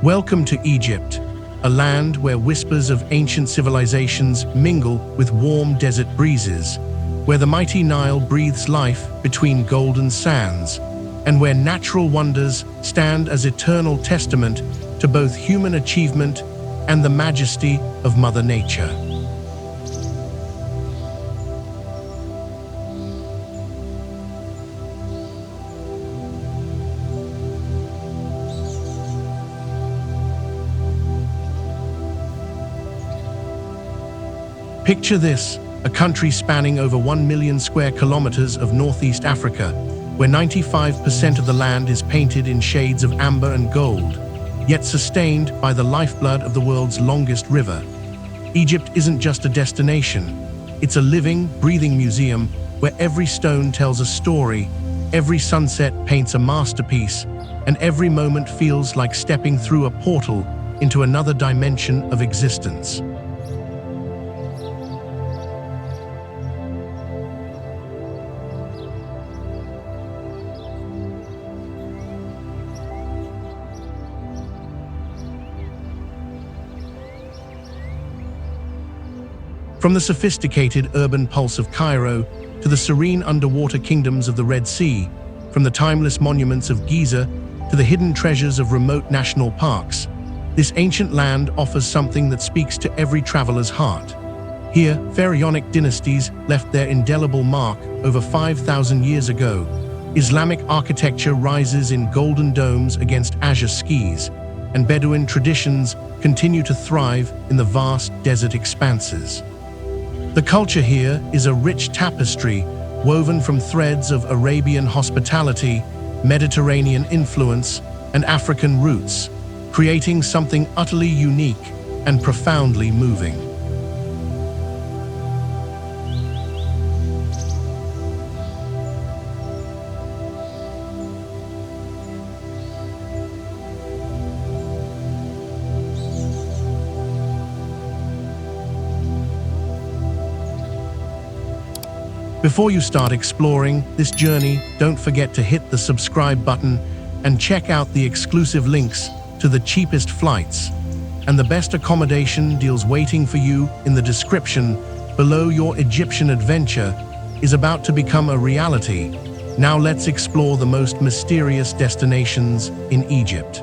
Welcome to Egypt, a land where whispers of ancient civilizations mingle with warm desert breezes, where the mighty Nile breathes life between golden sands, and where natural wonders stand as eternal testament to both human achievement and the majesty of Mother Nature. Picture this, a country spanning over 1 million square kilometers of northeast Africa, where 95% of the land is painted in shades of amber and gold, yet sustained by the lifeblood of the world's longest river. Egypt isn't just a destination, it's a living, breathing museum where every stone tells a story, every sunset paints a masterpiece, and every moment feels like stepping through a portal into another dimension of existence. From the sophisticated urban pulse of Cairo to the serene underwater kingdoms of the Red Sea, from the timeless monuments of Giza to the hidden treasures of remote national parks, this ancient land offers something that speaks to every traveler's heart. Here, pharaonic dynasties left their indelible mark over 5,000 years ago. Islamic architecture rises in golden domes against azure skies, and Bedouin traditions continue to thrive in the vast desert expanses. The culture here is a rich tapestry woven from threads of Arabian hospitality, Mediterranean influence, and African roots, creating something utterly unique and profoundly moving. Before you start exploring this journey, don't forget to hit the subscribe button and check out the exclusive links to the cheapest flights and the best accommodation deals waiting for you in the description below. Your Egyptian adventure is about to become a reality. Now let's explore the most mysterious destinations in Egypt.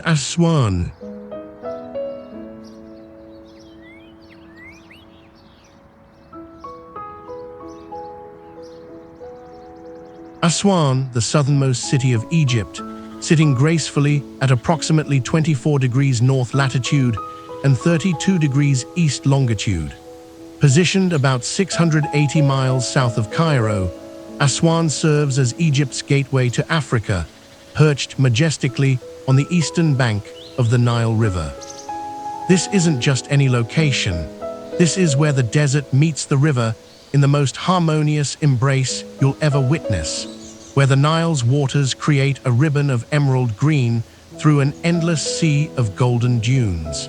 Aswan. Aswan, the southernmost city of Egypt, sitting gracefully at approximately 24 degrees north latitude and 32 degrees east longitude. Positioned about 680 miles south of Cairo, Aswan serves as Egypt's gateway to Africa, perched majestically on the eastern bank of the Nile River. This isn't just any location. This is where the desert meets the river in the most harmonious embrace you'll ever witness, where the Nile's waters create a ribbon of emerald green through an endless sea of golden dunes.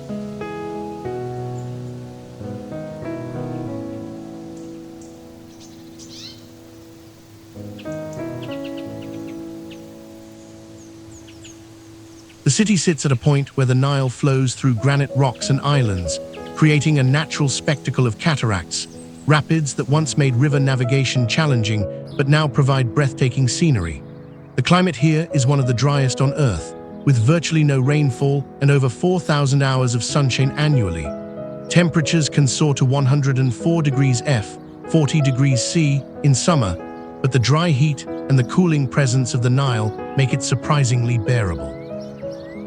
The city sits at a point where the Nile flows through granite rocks and islands, creating a natural spectacle of cataracts, rapids that once made river navigation challenging but now provide breathtaking scenery. The climate here is one of the driest on Earth, with virtually no rainfall and over 4,000 hours of sunshine annually. Temperatures can soar to 104 degrees F, 40 degrees C in summer, but the dry heat and the cooling presence of the Nile make it surprisingly bearable.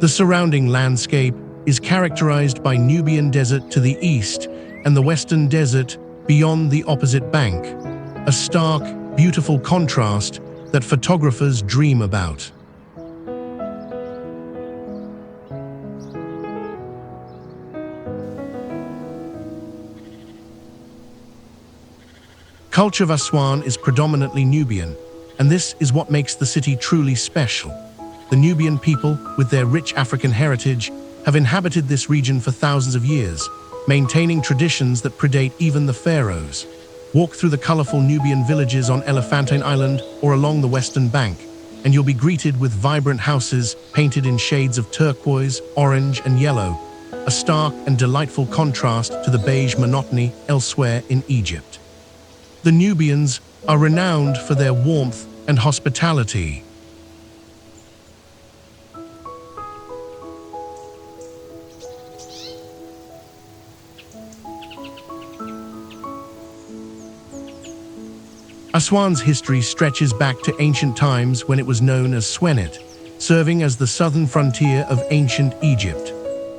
The surrounding landscape is characterized by Nubian desert to the east and the Western Desert beyond the opposite bank, a stark, beautiful contrast that photographers dream about. culture of Aswan is predominantly Nubian, and this is what makes the city truly special. The Nubian people, with their rich African heritage, have inhabited this region for thousands of years, maintaining traditions that predate even the pharaohs. Walk through the colorful Nubian villages on Elephantine Island or along the western bank, and you'll be greeted with vibrant houses painted in shades of turquoise, orange, and yellow, a stark and delightful contrast to the beige monotony elsewhere in Egypt. The Nubians are renowned for their warmth and hospitality. Aswan's history stretches back to ancient times when it was known as Swenet, serving as the southern frontier of ancient Egypt.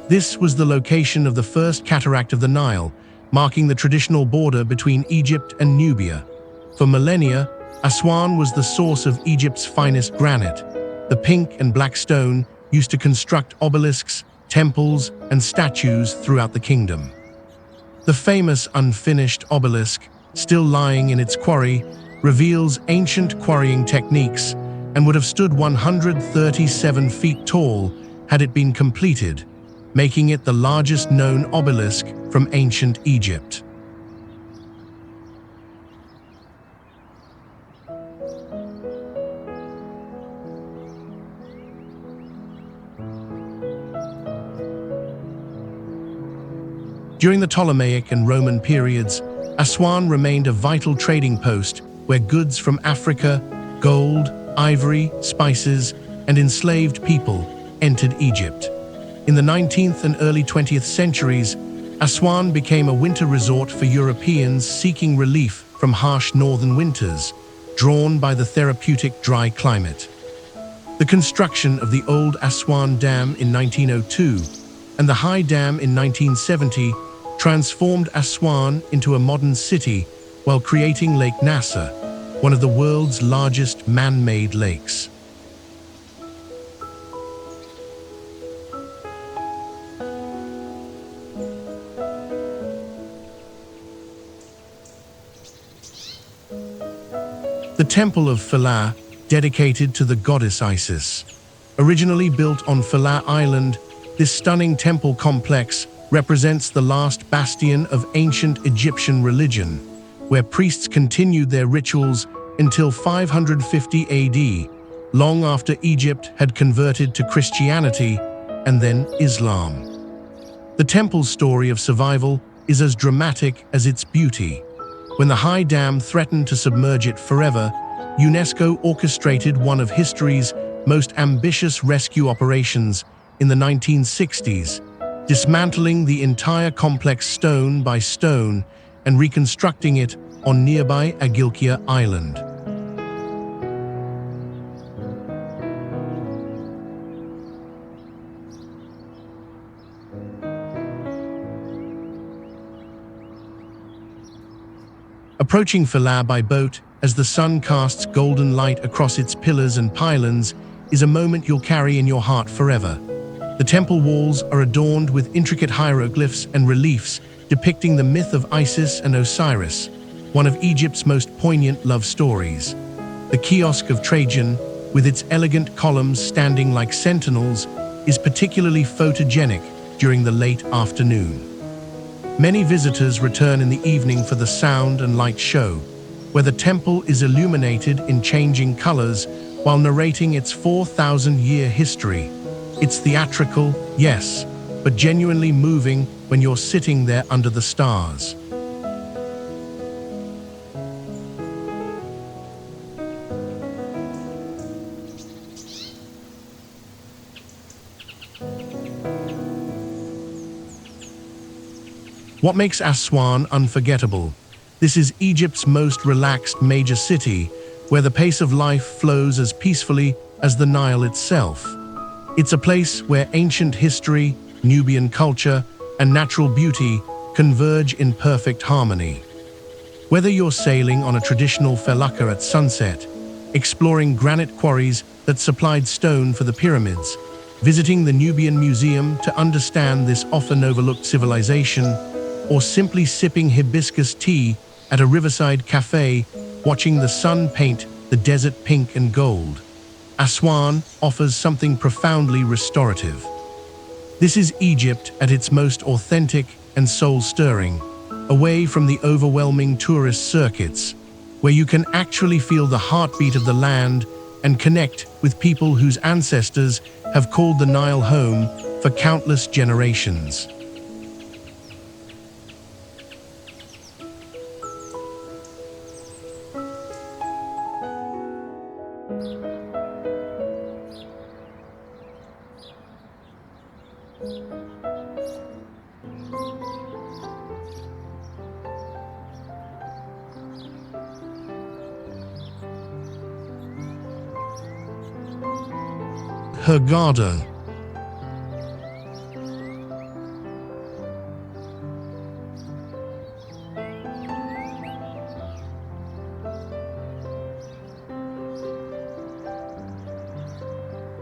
This was the location of the first cataract of the Nile, marking the traditional border between Egypt and Nubia. For millennia, Aswan was the source of Egypt's finest granite, the pink and black stone used to construct obelisks, temples, and statues throughout the kingdom. The famous unfinished obelisk, still lying in its quarry, reveals ancient quarrying techniques and would have stood 137 feet tall had it been completed, making it the largest known obelisk from ancient Egypt. During the Ptolemaic and Roman periods, Aswan remained a vital trading post where goods from Africa, gold, ivory, spices, and enslaved people entered Egypt. In the 19th and early 20th centuries, Aswan became a winter resort for Europeans seeking relief from harsh northern winters, drawn by the therapeutic dry climate. The construction of the old Aswan Dam in 1902 and the High Dam in 1970 transformed Aswan into a modern city while creating Lake Nasser, one of the world's largest man-made lakes. The Temple of Philae, dedicated to the goddess Isis. Originally built on Philae Island, this stunning temple complex represents the last bastion of ancient Egyptian religion, where priests continued their rituals until 550 AD, long after Egypt had converted to Christianity and then Islam. The temple's story of survival is as dramatic as its beauty. When the High Dam threatened to submerge it forever, UNESCO orchestrated one of history's most ambitious rescue operations in the 1960s, dismantling the entire complex stone by stone and reconstructing it on nearby Agilkia Island. Approaching Philae by boat as the sun casts golden light across its pillars and pylons is a moment you'll carry in your heart forever. The temple walls are adorned with intricate hieroglyphs and reliefs depicting the myth of Isis and Osiris, one of Egypt's most poignant love stories. The Kiosk of Trajan, with its elegant columns standing like sentinels, is particularly photogenic during the late afternoon. Many visitors return in the evening for the sound and light show, where the temple is illuminated in changing colors while narrating its 4,000-year history. It's theatrical, yes, but genuinely moving when you're sitting there under the stars. What makes Aswan unforgettable? This is Egypt's most relaxed major city, where the pace of life flows as peacefully as the Nile itself. It's a place where ancient history, Nubian culture, and natural beauty converge in perfect harmony. Whether you're sailing on a traditional felucca at sunset, exploring granite quarries that supplied stone for the pyramids, visiting the Nubian Museum to understand this often overlooked civilization, or simply sipping hibiscus tea at a riverside cafe, watching the sun paint the desert pink and gold. Aswan offers something profoundly restorative. This is Egypt at its most authentic and soul-stirring, away from the overwhelming tourist circuits, where you can actually feel the heartbeat of the land and connect with people whose ancestors have called the Nile home for countless generations. Hurghada.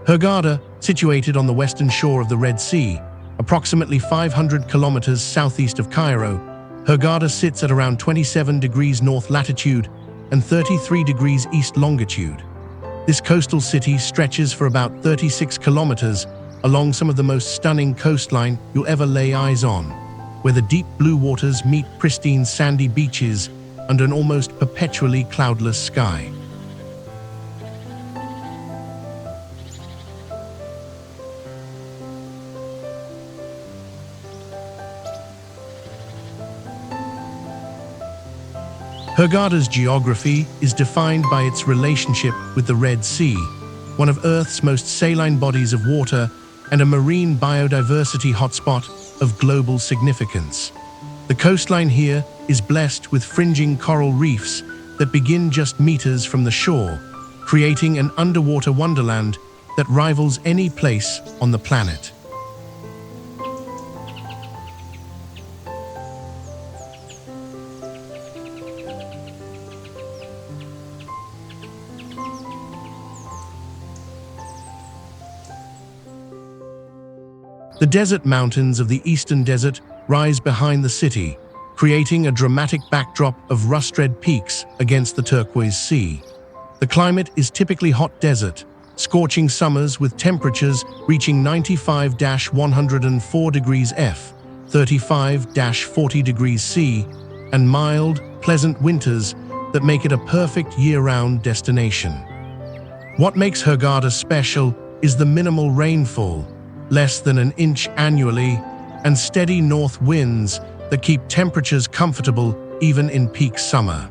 Hurghada, situated on the western shore of the Red Sea, approximately 500 kilometers southeast of Cairo, Hurghada sits at around 27 degrees north latitude and 33 degrees east longitude. This coastal city stretches for about 36 kilometers along some of the most stunning coastline you'll ever lay eyes on, where the deep blue waters meet pristine sandy beaches under an almost perpetually cloudless sky. Hurghada's geography is defined by its relationship with the Red Sea, one of Earth's most saline bodies of water and a marine biodiversity hotspot of global significance. The coastline here is blessed with fringing coral reefs that begin just meters from the shore, creating an underwater wonderland that rivals any place on the planet. The desert mountains of the Eastern Desert rise behind the city, creating a dramatic backdrop of rust-red peaks against the turquoise sea. The climate is typically hot desert, scorching summers with temperatures reaching 95-104 degrees F, 35-40 degrees C, and mild, pleasant winters that make it a perfect year-round destination. What makes Hurghada special is the minimal rainfall, less than an inch annually, and steady north winds that keep temperatures comfortable even in peak summer.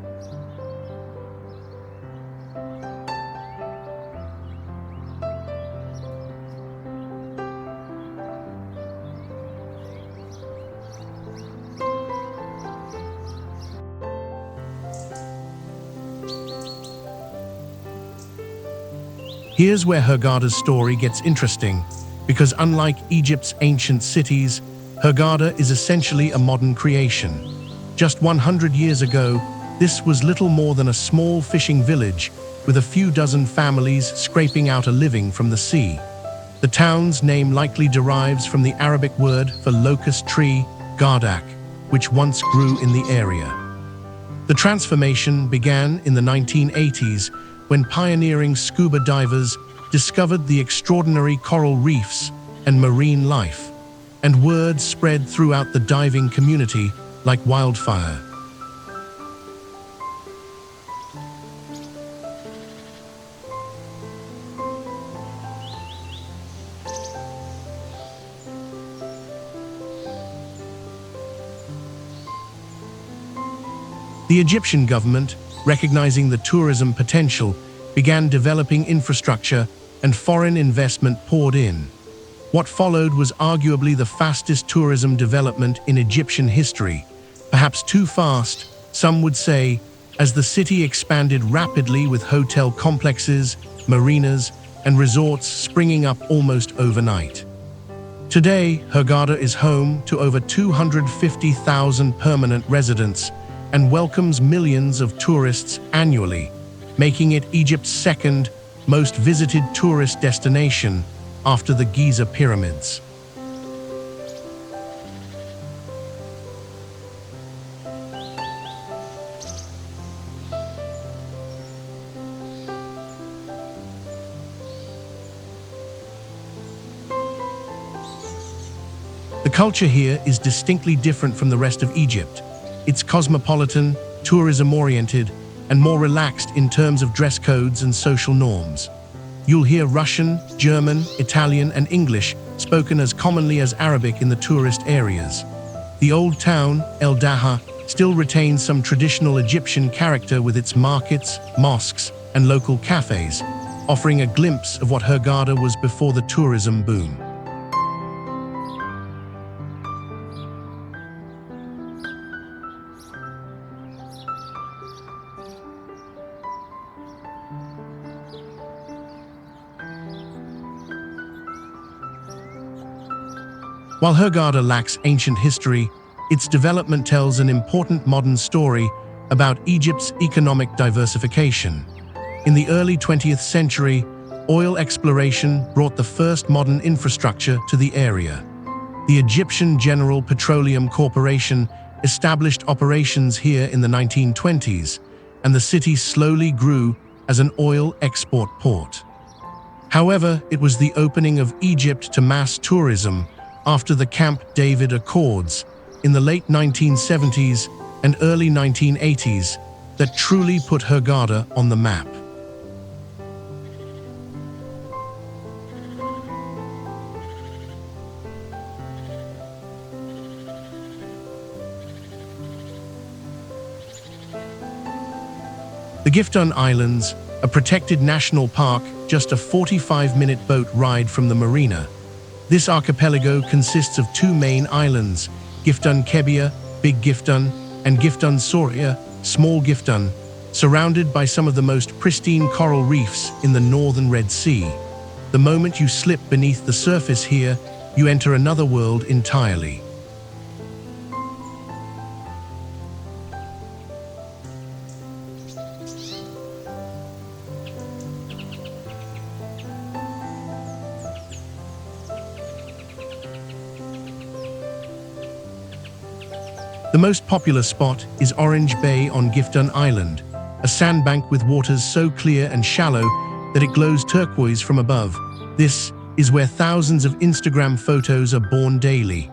Here's where Hurghada's story gets interesting, because unlike Egypt's ancient cities, Hurghada is essentially a modern creation. Just 100 years ago, this was little more than a small fishing village with a few dozen families scraping out a living from the sea. The town's name likely derives from the Arabic word for locust tree, gardak, which once grew in the area. The transformation began in the 1980s when pioneering scuba divers discovered the extraordinary coral reefs and marine life, and word spread throughout the diving community like wildfire. The Egyptian government, recognizing the tourism potential, began developing infrastructure and foreign investment poured in. What followed was arguably the fastest tourism development in Egyptian history, perhaps too fast, some would say, as the city expanded rapidly with hotel complexes, marinas, and resorts springing up almost overnight. Today, Hurghada is home to over 250,000 permanent residents and welcomes millions of tourists annually, making it Egypt's second most visited tourist destination after the Giza pyramids. The culture here is distinctly different from the rest of Egypt. It's cosmopolitan, tourism-oriented, and more relaxed in terms of dress codes and social norms. You'll hear Russian, German, Italian, and English spoken as commonly as Arabic in the tourist areas. The old town, El Daha, still retains some traditional Egyptian character with its markets, mosques, and local cafes, offering a glimpse of what Hurghada was before the tourism boom. While Hurghada lacks ancient history, its development tells an important modern story about Egypt's economic diversification. In the early 20th century, oil exploration brought the first modern infrastructure to the area. The Egyptian General Petroleum Corporation established operations here in the 1920s, and the city slowly grew as an oil export port. However, it was the opening of Egypt to mass tourism after the Camp David Accords in the late 1970s and early 1980s that truly put Hurghada on the map. The Gifton Islands, a protected national park just a 45-minute boat ride from the marina. This archipelago consists of two main islands, Gifton Kebia, Big Gifton, and Gifton Soria, Small Gifton, surrounded by some of the most pristine coral reefs in the northern Red Sea. The moment you slip beneath the surface here, you enter another world entirely. The most popular spot is Orange Bay on Gifton Island, a sandbank with waters so clear and shallow that it glows turquoise from above. This is where thousands of Instagram photos are born daily.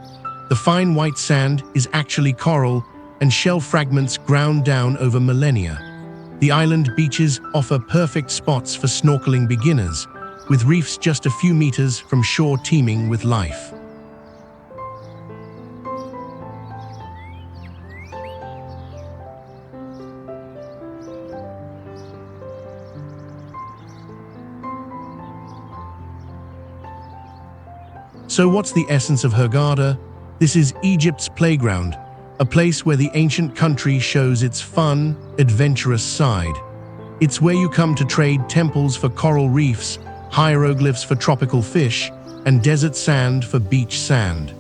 The fine white sand is actually coral and shell fragments ground down over millennia. The island beaches offer perfect spots for snorkeling beginners, with reefs just a few meters from shore teeming with life. So what's the essence of Hurghada? This is Egypt's playground, a place where the ancient country shows its fun, adventurous side. It's where you come to trade temples for coral reefs, hieroglyphs for tropical fish, and desert sand for beach sand.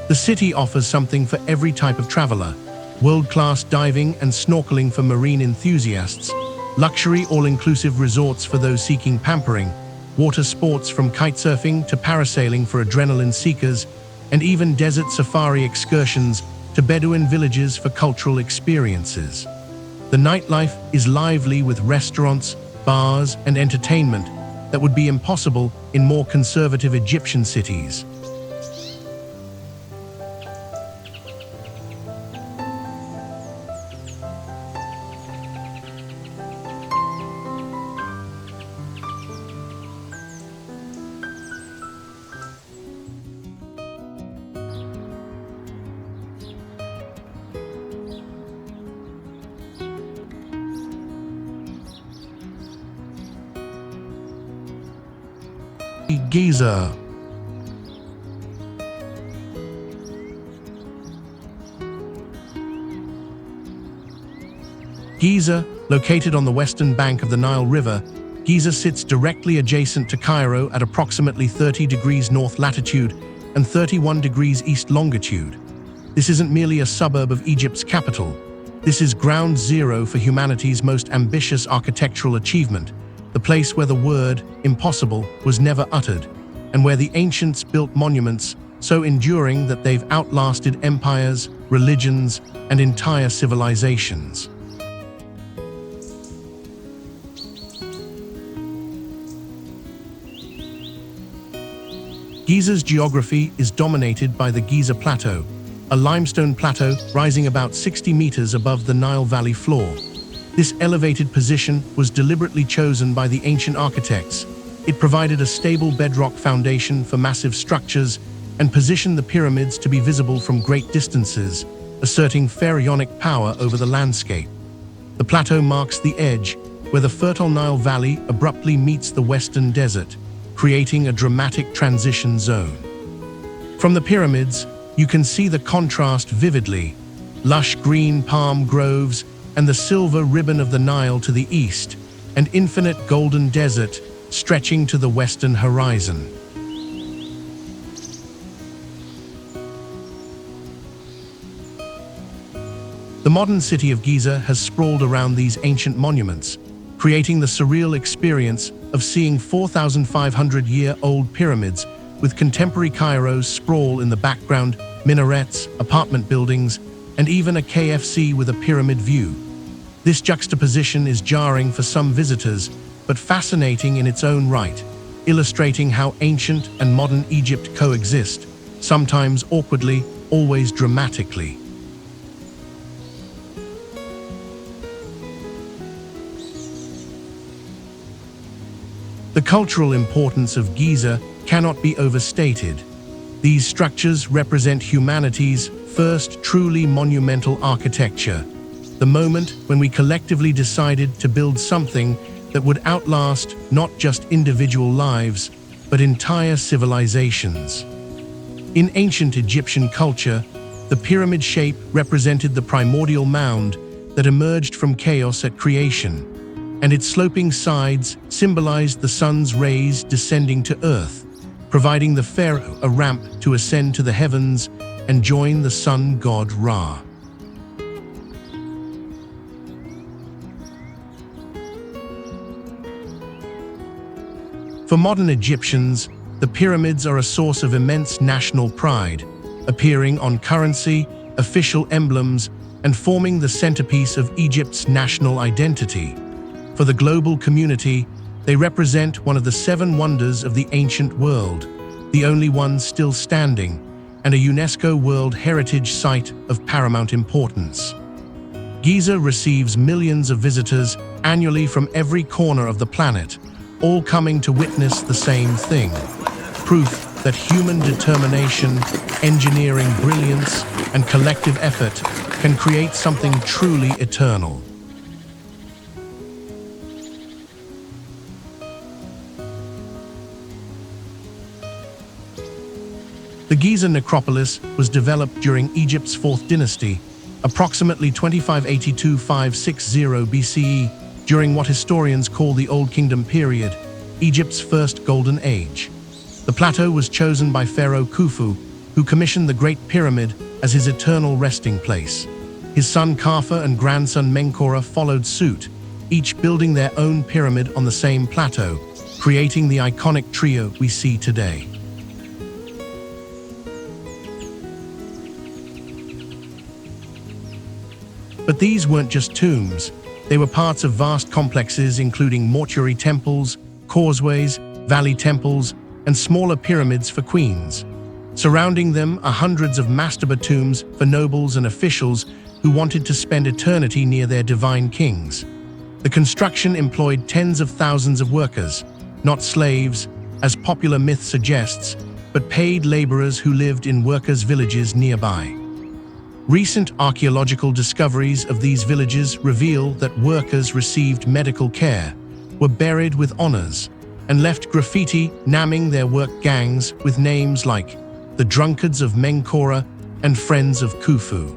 The city offers something for every type of traveler: world-class diving and snorkeling for marine enthusiasts, luxury all-inclusive resorts for those seeking pampering, water sports from kitesurfing to parasailing for adrenaline seekers, and even desert safari excursions to Bedouin villages for cultural experiences. The nightlife is lively with restaurants, bars, and entertainment that would be impossible in more conservative Egyptian cities. Giza. Giza, located on the western bank of the Nile River, Giza sits directly adjacent to Cairo at approximately 30 degrees north latitude and 31 degrees east longitude. This isn't merely a suburb of Egypt's capital. This is ground zero for humanity's most ambitious architectural achievement, the place where the word impossible was never uttered, and where the ancients built monuments so enduring that they've outlasted empires, religions, and entire civilizations. Giza's geography is dominated by the Giza Plateau, a limestone plateau rising about 60 meters above the Nile Valley floor. This elevated position was deliberately chosen by the ancient architects. It provided a stable bedrock foundation for massive structures and positioned the pyramids to be visible from great distances, asserting pharaonic power over the landscape. The plateau marks the edge, where the fertile Nile Valley abruptly meets the western desert, creating a dramatic transition zone. From the pyramids, you can see the contrast vividly: lush green palm groves and the silver ribbon of the Nile to the east, and infinite golden desert stretching to the western horizon. The modern city of Giza has sprawled around these ancient monuments, creating the surreal experience of seeing 4,500-year-old pyramids with contemporary Cairo's sprawl in the background, minarets, apartment buildings, and even a KFC with a pyramid view. This juxtaposition is jarring for some visitors, but fascinating in its own right, illustrating how ancient and modern Egypt coexist, sometimes awkwardly, always dramatically. The cultural importance of Giza cannot be overstated. These structures represent humanity's first truly monumental architecture, the moment when we collectively decided to build something that would outlast not just individual lives, but entire civilizations. In ancient Egyptian culture, the pyramid shape represented the primordial mound that emerged from chaos at creation, and its sloping sides symbolized the sun's rays descending to earth, providing the pharaoh a ramp to ascend to the heavens and join the sun god Ra. For modern Egyptians, the pyramids are a source of immense national pride, appearing on currency, official emblems, and forming the centerpiece of Egypt's national identity. For the global community, they represent one of the seven wonders of the ancient world, the only ones still standing, and a UNESCO World Heritage Site of paramount importance. Giza receives millions of visitors annually from every corner of the planet, all coming to witness the same thing: proof that human determination, engineering brilliance, and collective effort can create something truly eternal. The Giza necropolis was developed during Egypt's 4th dynasty, approximately 2582–560 BCE, during what historians call the Old Kingdom period, Egypt's first golden age. The plateau was chosen by Pharaoh Khufu, who commissioned the Great Pyramid as his eternal resting place. His son Khafa and grandson Menkaure followed suit, each building their own pyramid on the same plateau, creating the iconic trio we see today. But these weren't just tombs. They were parts of vast complexes including mortuary temples, causeways, valley temples, and smaller pyramids for queens. Surrounding them are hundreds of mastaba tombs for nobles and officials who wanted to spend eternity near their divine kings. The construction employed tens of thousands of workers, not slaves, as popular myth suggests, but paid laborers who lived in workers' villages nearby. Recent archaeological discoveries of these villages reveal that workers received medical care, were buried with honors, and left graffiti naming their work gangs with names like the Drunkards of Menkaure and Friends of Khufu.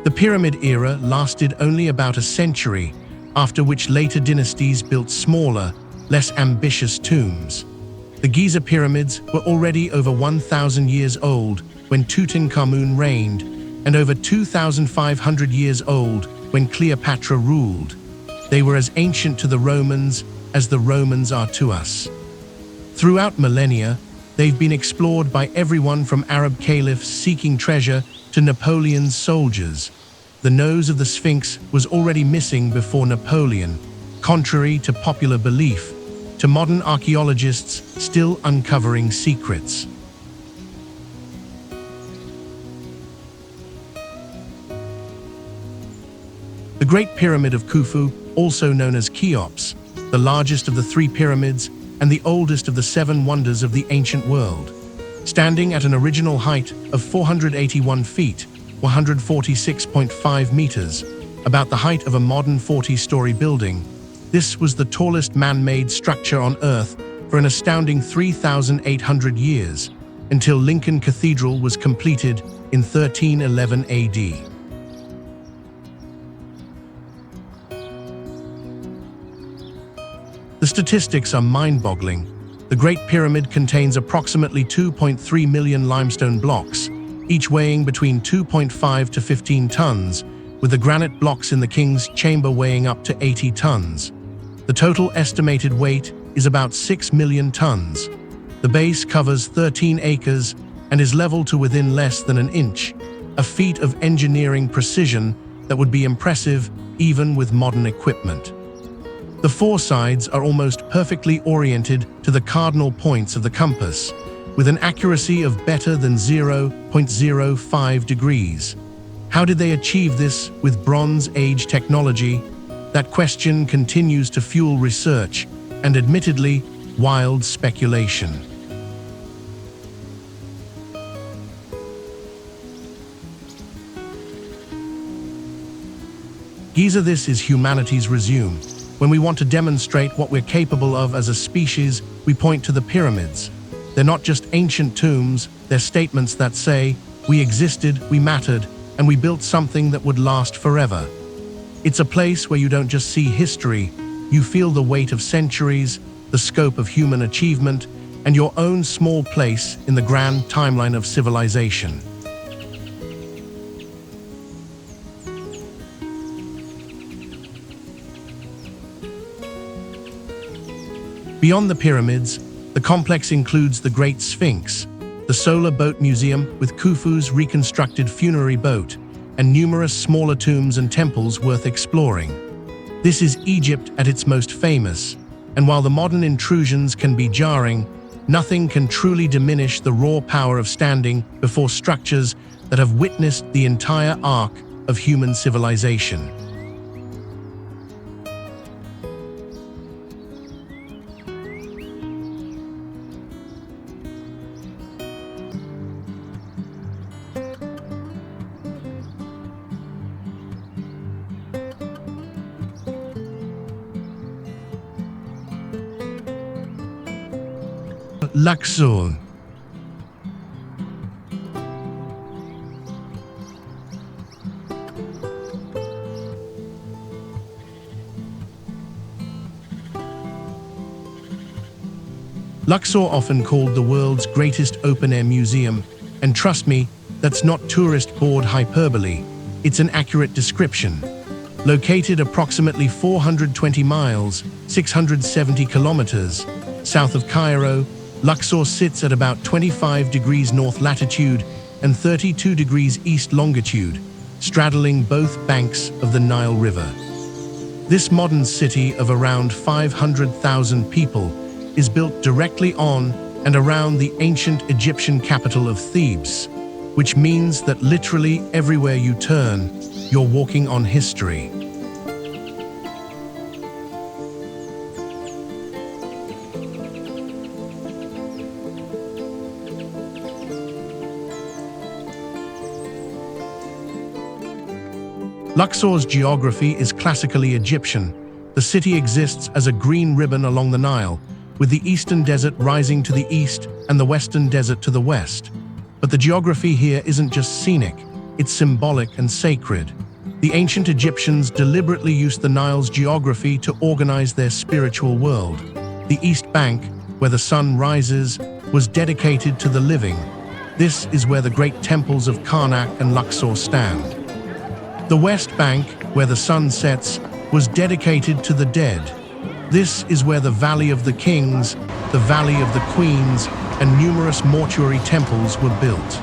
The Pyramid era lasted only about a century, after which later dynasties built smaller, less ambitious tombs. The Giza pyramids were already over 1,000 years old when Tutankhamun reigned, and over 2,500 years old when Cleopatra ruled. They were as ancient to the Romans as the Romans are to us. Throughout millennia, they've been explored by everyone from Arab caliphs seeking treasure to Napoleon's soldiers. The nose of the Sphinx was already missing before Napoleon, contrary to popular belief, to modern archaeologists still uncovering secrets. The Great Pyramid of Khufu, also known as Cheops, the largest of the three pyramids and the oldest of the seven wonders of the ancient world. Standing at an original height of 481 feet, 146.5 meters, about the height of a modern 40-story building, this was the tallest man-made structure on Earth for an astounding 3,800 years, until Lincoln Cathedral was completed in 1311 AD. The statistics are mind-boggling. The Great Pyramid contains approximately 2.3 million limestone blocks, each weighing between 2.5 to 15 tons, with the granite blocks in the King's Chamber weighing up to 80 tons. The total estimated weight is about 6 million tons. The base covers 13 acres and is level to within less than an inch, a feat of engineering precision that would be impressive even with modern equipment. The four sides are almost perfectly oriented to the cardinal points of the compass, with an accuracy of better than 0.05 degrees. How did they achieve this with Bronze Age technology? That question continues to fuel research and, admittedly, wild speculation. Giza, this is humanity's resume. When we want to demonstrate what we're capable of as a species, we point to the pyramids. They're not just ancient tombs, they're statements that say, we existed, we mattered, and we built something that would last forever. It's a place where you don't just see history, you feel the weight of centuries, the scope of human achievement, and your own small place in the grand timeline of civilization. Beyond the pyramids, the complex includes the Great Sphinx, the Solar Boat Museum with Khufu's reconstructed funerary boat, and numerous smaller tombs and temples worth exploring. This is Egypt at its most famous, and while the modern intrusions can be jarring, nothing can truly diminish the raw power of standing before structures that have witnessed the entire arc of human civilization. Luxor. Luxor, often called the world's greatest open-air museum, and trust me, that's not tourist board hyperbole, it's an accurate description. Located approximately 420 miles, 670 kilometers, south of Cairo, Luxor sits at about 25 degrees north latitude and 32 degrees east longitude, straddling both banks of the Nile River. This modern city of around 500,000 people is built directly on and around the ancient Egyptian capital of Thebes, which means that literally everywhere you turn, you're walking on history. Luxor's geography is classically Egyptian. The city exists as a green ribbon along the Nile, with the eastern desert rising to the east and the western desert to the west. But the geography here isn't just scenic, it's symbolic and sacred. The ancient Egyptians deliberately used the Nile's geography to organize their spiritual world. The east bank, where the sun rises, was dedicated to the living. This is where the great temples of Karnak and Luxor stand. The west bank, where the sun sets, was dedicated to the dead. This is where the Valley of the Kings, the Valley of the Queens, and numerous mortuary temples were built.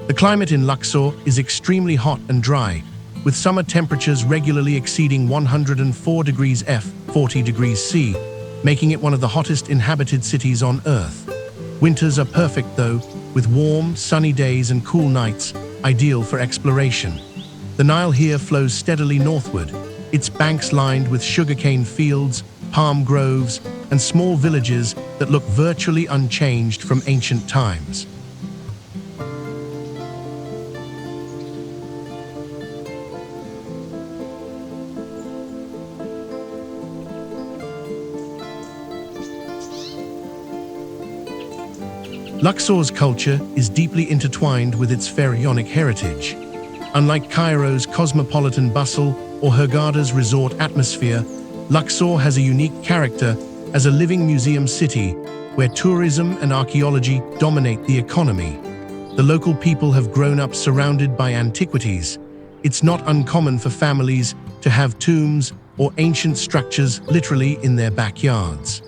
The climate in Luxor is extremely hot and dry, with summer temperatures regularly exceeding 104 degrees F, 40 degrees C, making it one of the hottest inhabited cities on Earth. Winters are perfect though, with warm, sunny days and cool nights, ideal for exploration. The Nile here flows steadily northward, its banks lined with sugarcane fields, palm groves, and small villages that look virtually unchanged from ancient times. Luxor's culture is deeply intertwined with its pharaonic heritage. Unlike Cairo's cosmopolitan bustle or Hurghada's resort atmosphere, Luxor has a unique character as a living museum city where tourism and archaeology dominate the economy. The local people have grown up surrounded by antiquities. It's not uncommon for families to have tombs or ancient structures literally in their backyards.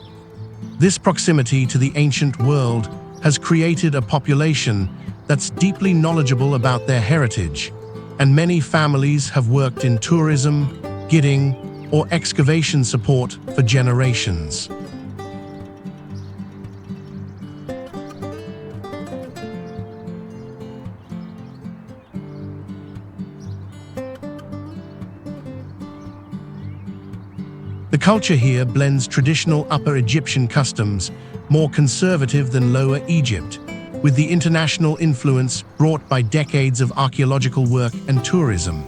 This proximity to the ancient world has created a population that's deeply knowledgeable about their heritage, and many families have worked in tourism, guiding, or excavation support for generations. The culture here blends traditional Upper Egyptian customs, more conservative than Lower Egypt, with the international influence brought by decades of archaeological work and tourism.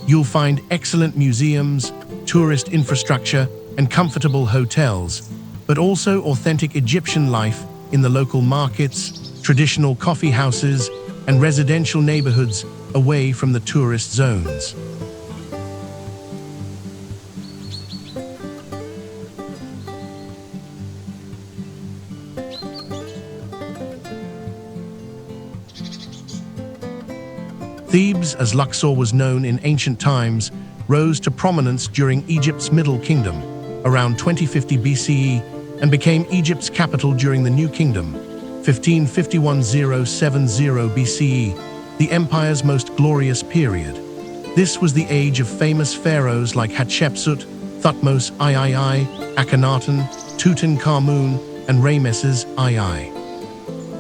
You'll find excellent museums, tourist infrastructure, and comfortable hotels, but also authentic Egyptian life in the local markets, traditional coffee houses, and residential neighborhoods away from the tourist zones. Thebes, as Luxor was known in ancient times, rose to prominence during Egypt's Middle Kingdom, around 2050 BCE, and became Egypt's capital during the New Kingdom, 1551–070 BCE, the empire's most glorious period. This was the age of famous pharaohs like Hatshepsut, Thutmose III, Akhenaten, Tutankhamun, and Ramesses II.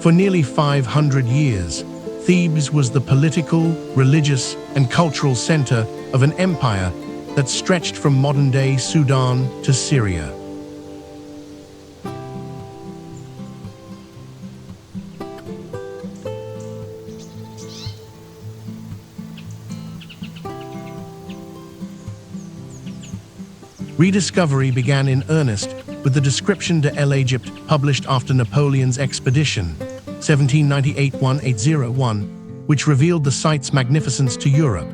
For nearly 500 years, Thebes was the political, religious, and cultural center of an empire that stretched from modern-day Sudan to Syria. Rediscovery began in earnest with the Description de l'Egypte published after Napoleon's expedition, 1798–1801, which revealed the site's magnificence to Europe.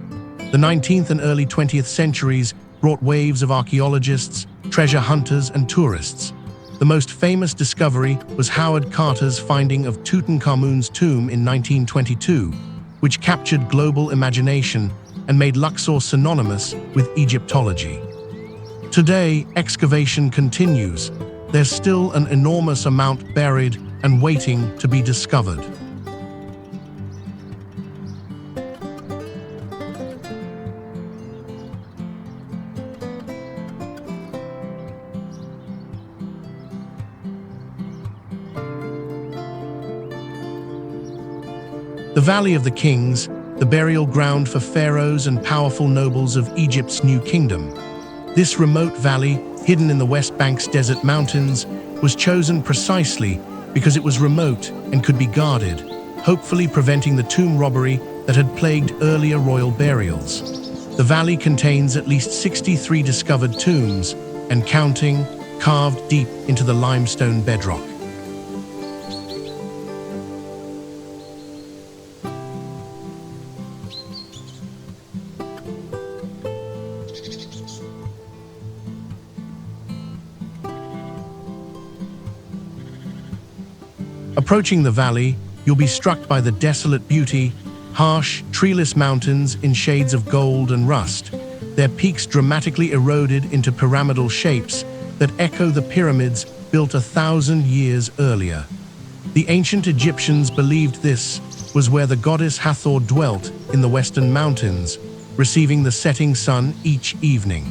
The 19th and early 20th centuries brought waves of archaeologists, treasure hunters, and tourists. The most famous discovery was Howard Carter's finding of Tutankhamun's tomb in 1922, which captured global imagination and made Luxor synonymous with Egyptology. Today, excavation continues. There's still an enormous amount buried and waiting to be discovered. The Valley of the Kings, the burial ground for pharaohs and powerful nobles of Egypt's New Kingdom. This remote valley, hidden in the West Bank's desert mountains, was chosen precisely because it was remote and could be guarded, hopefully preventing the tomb robbery that had plagued earlier royal burials. The valley contains at least 63 discovered tombs, and counting, carved deep into the limestone bedrock. Approaching the valley, you'll be struck by the desolate beauty, harsh, treeless mountains in shades of gold and rust, their peaks dramatically eroded into pyramidal shapes that echo the pyramids built 1,000 years earlier. The ancient Egyptians believed this was where the goddess Hathor dwelt in the western mountains, receiving the setting sun each evening.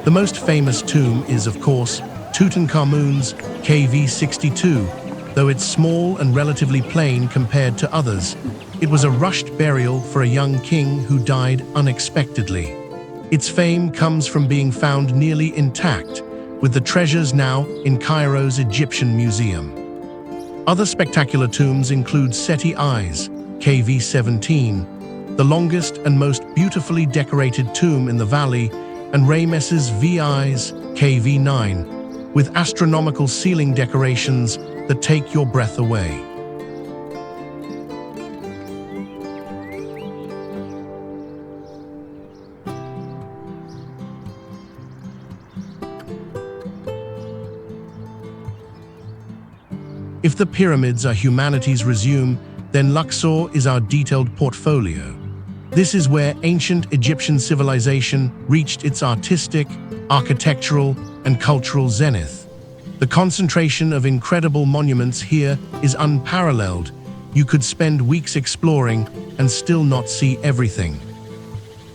The most famous tomb is, of course, Tutankhamun's KV62. Though it's small and relatively plain compared to others, it was a rushed burial for a young king who died unexpectedly. Its fame comes from being found nearly intact, with the treasures now in Cairo's Egyptian Museum. Other spectacular tombs include Seti I's KV17, the longest and most beautifully decorated tomb in the valley, and Ramesses VI's KV9, with astronomical ceiling decorations that take your breath away. If the pyramids are humanity's resume, then Luxor is our detailed portfolio. This is where ancient Egyptian civilization reached its artistic, architectural, and cultural zenith. The concentration of incredible monuments here is unparalleled. You could spend weeks exploring and still not see everything.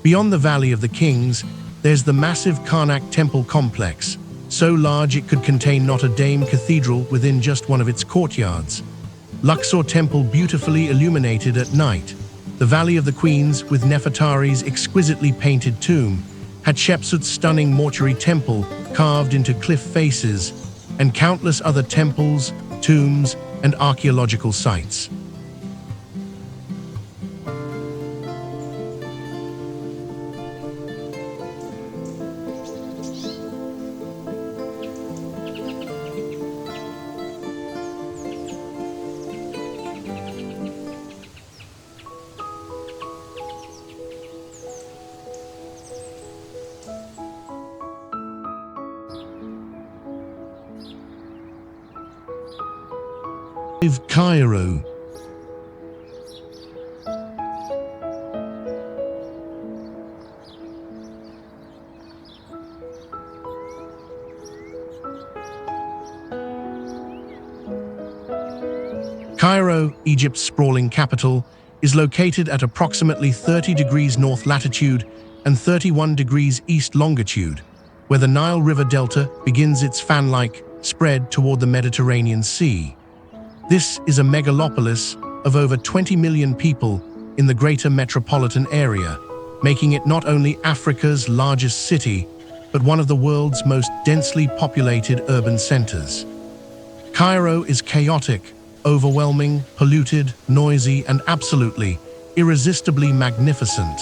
Beyond the Valley of the Kings, there's the massive Karnak temple complex, so large it could contain Notre Dame Cathedral within just one of its courtyards. Luxor Temple, beautifully illuminated at night. The Valley of the Queens, with Nefertari's exquisitely painted tomb, Hatshepsut's stunning mortuary temple carved into cliff faces, and countless other temples, tombs, and archaeological sites. Cairo. Cairo, Egypt's sprawling capital, is located at approximately 30 degrees north latitude and 31 degrees east longitude, where the Nile River Delta begins its fan-like spread toward the Mediterranean Sea. This is a megalopolis of over 20 million people in the greater metropolitan area, making it not only Africa's largest city, but one of the world's most densely populated urban centers. Cairo is chaotic, overwhelming, polluted, noisy, and absolutely, irresistibly magnificent.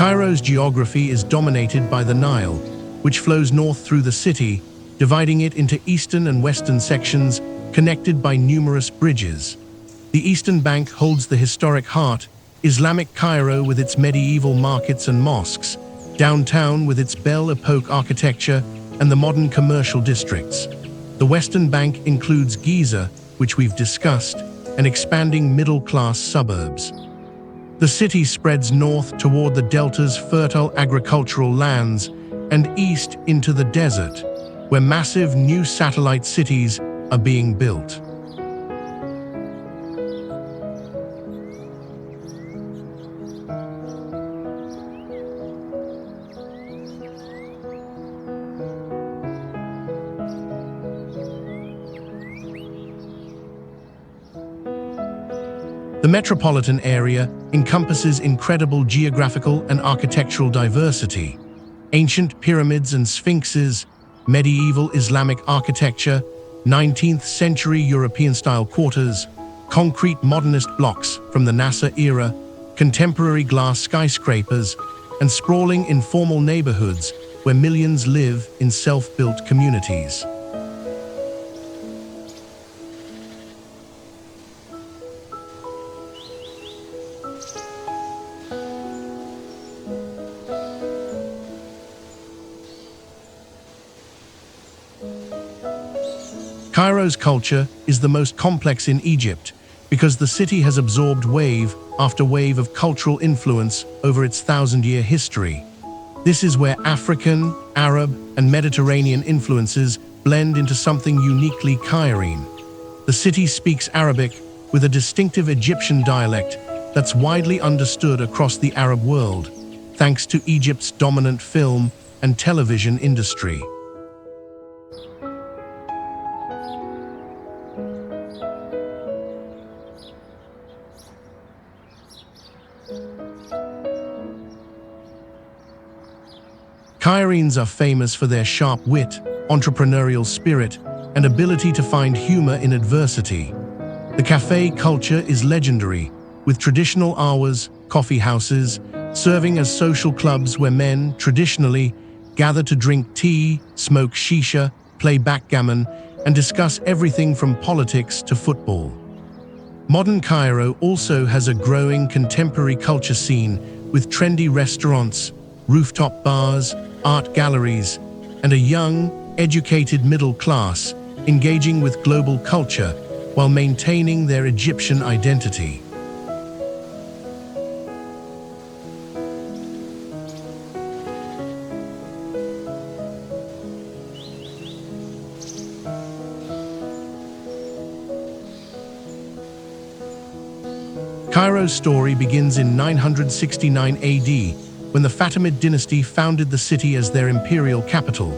Cairo's geography is dominated by the Nile, which flows north through the city, dividing it into eastern and western sections connected by numerous bridges. The eastern bank holds the historic heart, Islamic Cairo with its medieval markets and mosques, downtown with its Belle Epoque architecture, and the modern commercial districts. The western bank includes Giza, which we've discussed, and expanding middle-class suburbs. The city spreads north toward the delta's fertile agricultural lands and east into the desert, where massive new satellite cities are being built. The metropolitan area encompasses incredible geographical and architectural diversity. Ancient pyramids and sphinxes, medieval Islamic architecture, 19th century European-style quarters, concrete modernist blocks from the Nasser era, contemporary glass skyscrapers, and sprawling informal neighborhoods where millions live in self-built communities. Cairo's culture is the most complex in Egypt because the city has absorbed wave after wave of cultural influence over its thousand-year history. This is where African, Arab, and Mediterranean influences blend into something uniquely Cairene. The city speaks Arabic with a distinctive Egyptian dialect that's widely understood across the Arab world, thanks to Egypt's dominant film and television industry. Cairenes are famous for their sharp wit, entrepreneurial spirit, and ability to find humor in adversity. The cafe culture is legendary, with traditional hours, coffee houses, serving as social clubs where men, traditionally, gather to drink tea, smoke shisha, play backgammon, and discuss everything from politics to football. Modern Cairo also has a growing contemporary culture scene with trendy restaurants, rooftop bars, art galleries, and a young, educated middle class engaging with global culture while maintaining their Egyptian identity. Cairo's story begins in 969 AD, when the Fatimid dynasty founded the city as their imperial capital,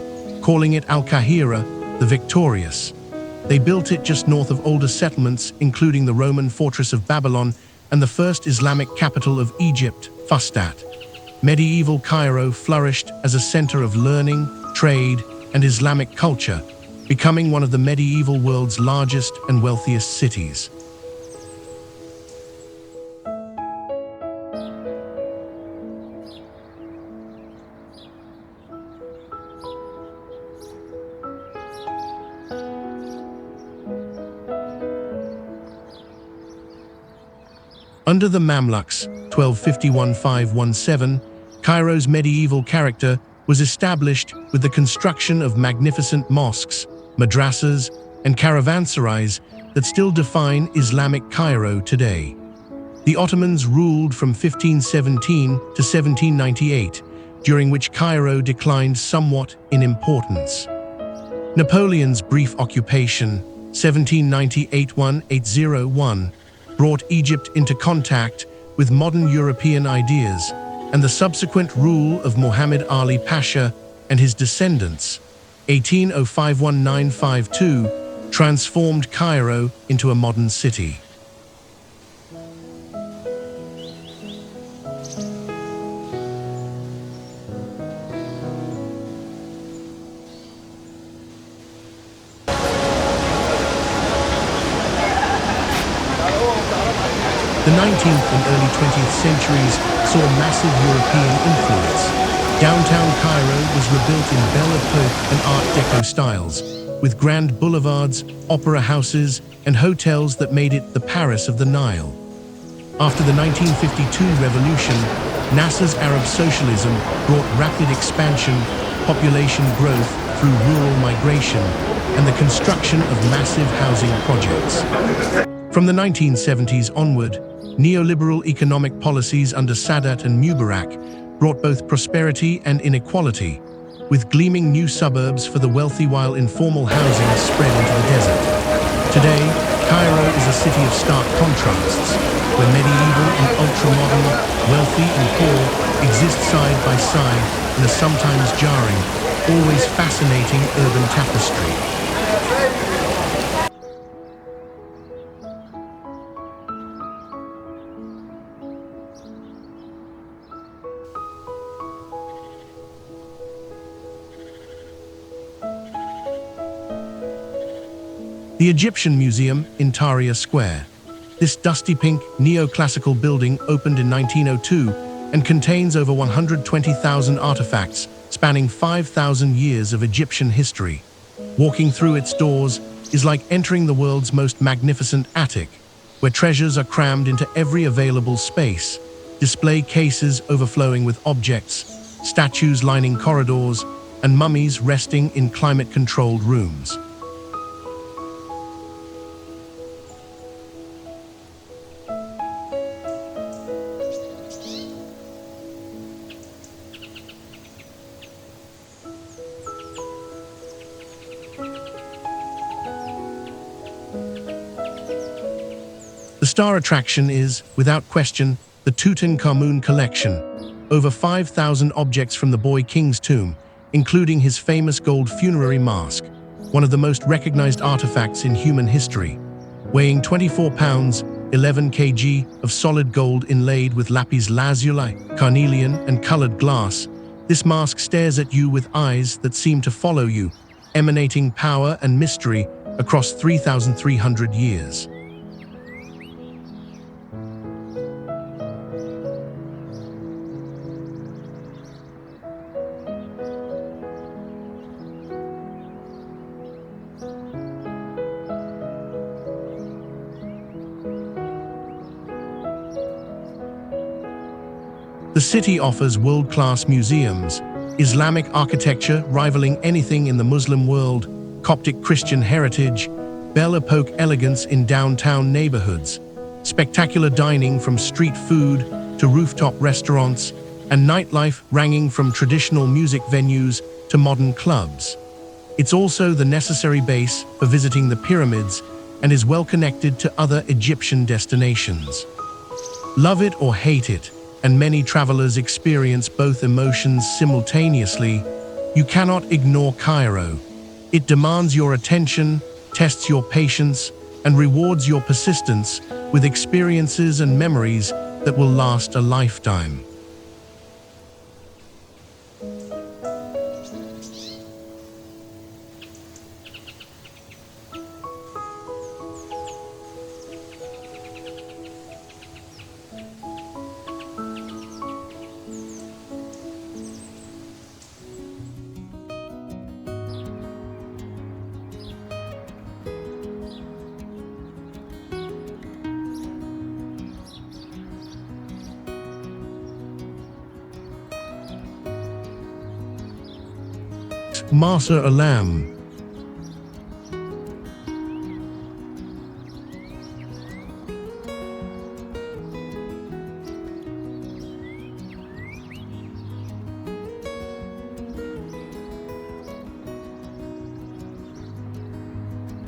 calling it Al-Qahira, the Victorious. They built it just north of older settlements, including the Roman fortress of Babylon and the first Islamic capital of Egypt, Fustat. Medieval Cairo flourished as a center of learning, trade, and Islamic culture, becoming one of the medieval world's largest and wealthiest cities. Under the Mamluks, 1251–517, Cairo's medieval character was established with the construction of magnificent mosques, madrasas, and caravanserais that still define Islamic Cairo today. The Ottomans ruled from 1517 to 1798, during which Cairo declined somewhat in importance. Napoleon's brief occupation, 1798–1801, brought Egypt into contact with modern European ideas, and the subsequent rule of Muhammad Ali Pasha and his descendants, 1805–1952, transformed Cairo into a modern city. The 19th and early 20th centuries saw massive European influence. Downtown Cairo was rebuilt in Belle Epoque and Art Deco styles, with grand boulevards, opera houses, and hotels that made it the Paris of the Nile. After the 1952 revolution, Nasser's Arab socialism brought rapid expansion, population growth through rural migration, and the construction of massive housing projects. From the 1970s onward, neoliberal economic policies under Sadat and Mubarak brought both prosperity and inequality, with gleaming new suburbs for the wealthy while informal housing spread into the desert. Today, Cairo is a city of stark contrasts, where medieval and ultra-modern, wealthy and poor exist side by side in a sometimes jarring, always fascinating urban tapestry. The Egyptian Museum in Tahrir Square. This dusty pink neoclassical building opened in 1902 and contains over 120,000 artifacts spanning 5,000 years of Egyptian history. Walking through its doors is like entering the world's most magnificent attic, where treasures are crammed into every available space, display cases overflowing with objects, statues lining corridors, and mummies resting in climate-controlled rooms. The star attraction is, without question, the Tutankhamun collection. Over 5,000 objects from the boy king's tomb, including his famous gold funerary mask, one of the most recognized artifacts in human history. Weighing 24 pounds, 11 kg of solid gold inlaid with lapis lazuli, carnelian, and colored glass, this mask stares at you with eyes that seem to follow you, emanating power and mystery across 3,300 years. The city offers world-class museums, Islamic architecture rivaling anything in the Muslim world, Coptic Christian heritage, Belle Epoque elegance in downtown neighborhoods, spectacular dining from street food to rooftop restaurants, and nightlife ranging from traditional music venues to modern clubs. It's also the necessary base for visiting the pyramids and is well connected to other Egyptian destinations. Love it or hate it, and many travelers experience both emotions simultaneously, you cannot ignore Cairo. It demands your attention, tests your patience, and rewards your persistence with experiences and memories that will last a lifetime. Marsa Alam.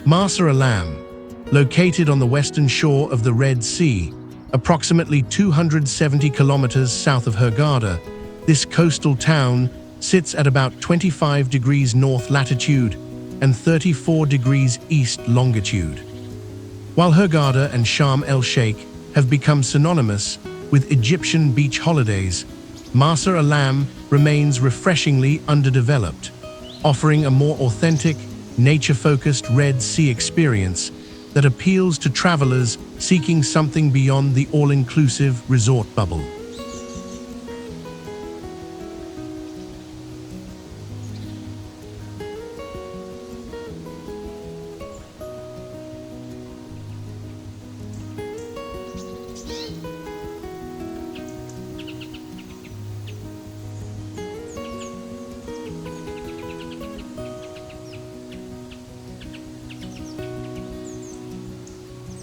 Marsa Alam, located on the western shore of the Red Sea, approximately 270 kilometers south of Hurghada, this coastal town sits at about 25 degrees north latitude and 34 degrees east longitude. While Hurghada and Sharm el-Sheikh have become synonymous with Egyptian beach holidays, Marsa Alam remains refreshingly underdeveloped, offering a more authentic, nature-focused Red Sea experience that appeals to travelers seeking something beyond the all-inclusive resort bubble.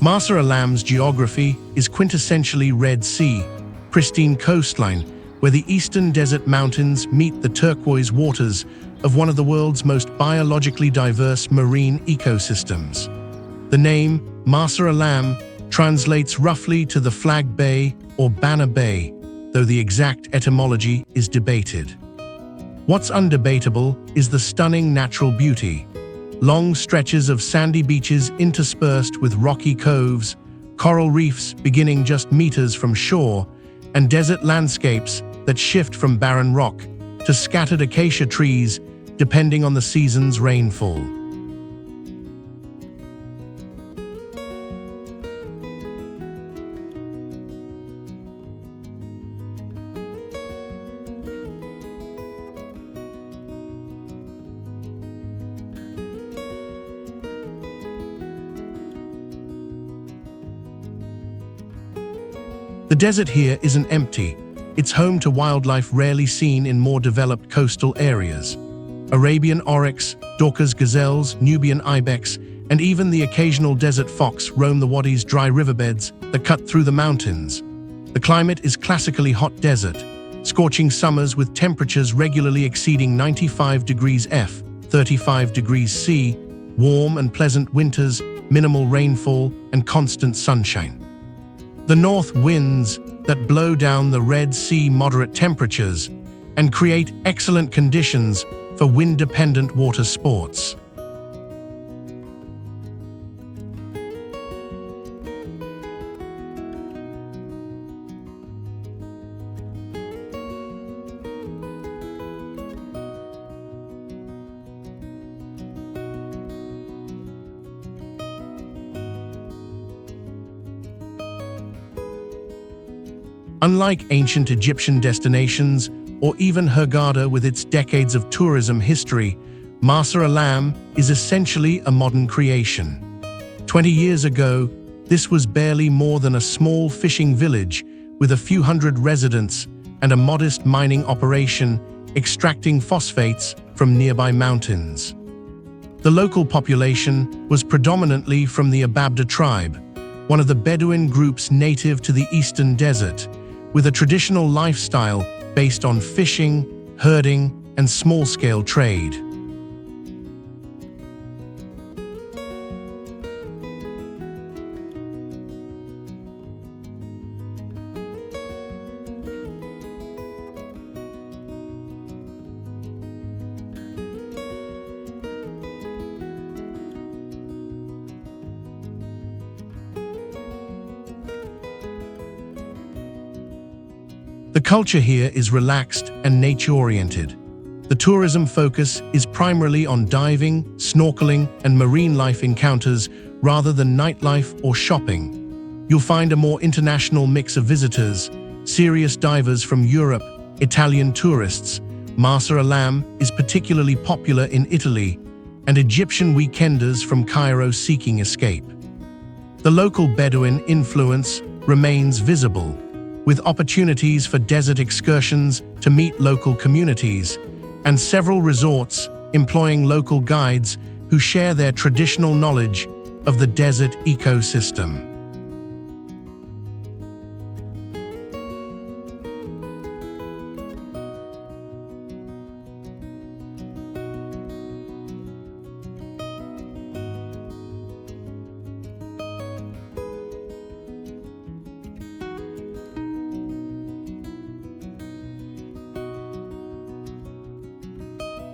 Marsa Alam's geography is quintessentially Red Sea, pristine coastline, where the eastern desert mountains meet the turquoise waters of one of the world's most biologically diverse marine ecosystems. The name Marsa Alam translates roughly to the Flag Bay or Banner Bay, though the exact etymology is debated. What's undebatable is the stunning natural beauty. Long stretches of sandy beaches interspersed with rocky coves, coral reefs beginning just meters from shore, and desert landscapes that shift from barren rock to scattered acacia trees depending on the season's rainfall. The desert here isn't empty. It's home to wildlife rarely seen in more developed coastal areas. Arabian oryx, Dorcas gazelles, Nubian ibex, and even the occasional desert fox roam the Wadi's dry riverbeds that cut through the mountains. The climate is classically hot desert, scorching summers with temperatures regularly exceeding 95 degrees F, 35 degrees C, warm and pleasant winters, minimal rainfall, and constant sunshine. The north winds that blow down the Red Sea moderate temperatures and create excellent conditions for wind-dependent water sports. Unlike ancient Egyptian destinations, or even Hurghada with its decades of tourism history, Marsa Alam is essentially a modern creation. 20 years ago, this was barely more than a small fishing village with a few hundred residents and a modest mining operation extracting phosphates from nearby mountains. The local population was predominantly from the Ababda tribe, one of the Bedouin groups native to the eastern desert, with a traditional lifestyle based on fishing, herding, and small-scale trade. The culture here is relaxed and nature-oriented. The tourism focus is primarily on diving, snorkeling, and marine life encounters rather than nightlife or shopping. You'll find a more international mix of visitors, serious divers from Europe, Italian tourists. Marsa Alam is particularly popular in Italy, and Egyptian weekenders from Cairo seeking escape. The local Bedouin influence remains visible, with opportunities for desert excursions to meet local communities, and several resorts employing local guides who share their traditional knowledge of the desert ecosystem.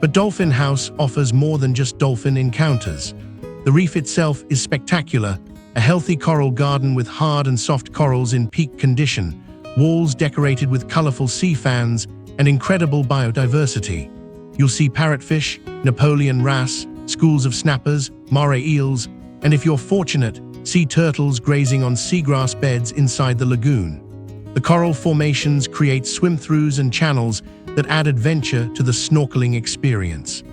But Dolphin House offers more than just dolphin encounters. The reef itself is spectacular, a healthy coral garden with hard and soft corals in peak condition, walls decorated with colorful sea fans, and incredible biodiversity. You'll see parrotfish, Napoleon wrasse, schools of snappers, moray eels, and if you're fortunate, sea turtles grazing on seagrass beds inside the lagoon. The coral formations create swim-throughs and channels that add adventure to the snorkeling experience.